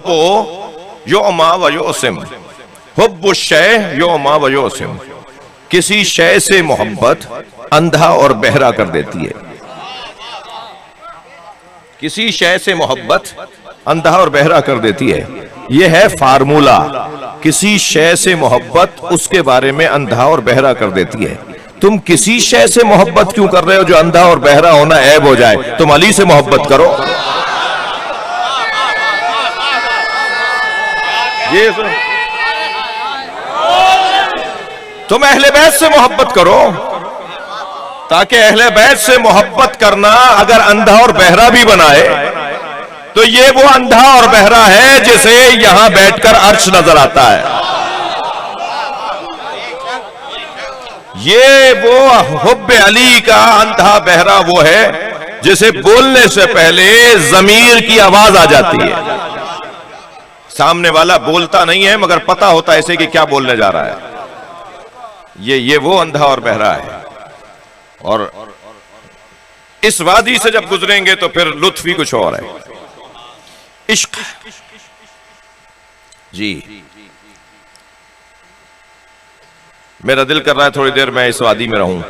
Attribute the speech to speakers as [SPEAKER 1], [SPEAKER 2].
[SPEAKER 1] हुब्बो युमा व युसिम, हुब्बु शय युमा व युसिम। किसी शय से मोहब्बत अंधा और बहरा कर देती है। किसी शय से मोहब्बत अंधा और बहरा कर देती है, यह है फार्मूला। किसी शय से मोहब्बत उसके बारे में अंधा और बहरा कर देती है। तुम किसी शय से मोहब्बत क्यों कर रहे हो जो अंधा और बहरा होना ऐब हो जाए? तुम अली से मोहब्बत करो। ये तुम अहले बैत से मोहब्बत करो, ताकि अहले बैत से मोहब्बत करना अगर अंधा और बहरा भी बनाए तो ये वो अंधा और बहरा है जिसे यहां बैठकर अर्श नजर आता है। ये वो हुब्बे अली का अंधा बहरा वो है जिसे बोलने से पहले जमीर की आवाज आ जाती है। सामने वाला बोलता नहीं है मगर पता होता है ऐसे कि क्या बोलने जा रहा है। ये वो अंधा और बहरा है। और इस वादी से जब गुजरेंगे तो फिर लुत्फ ही कुछ और है। इश्क जी, मेरा दिल कर रहा है थोड़ी देर मैं इस वादी में रहूं।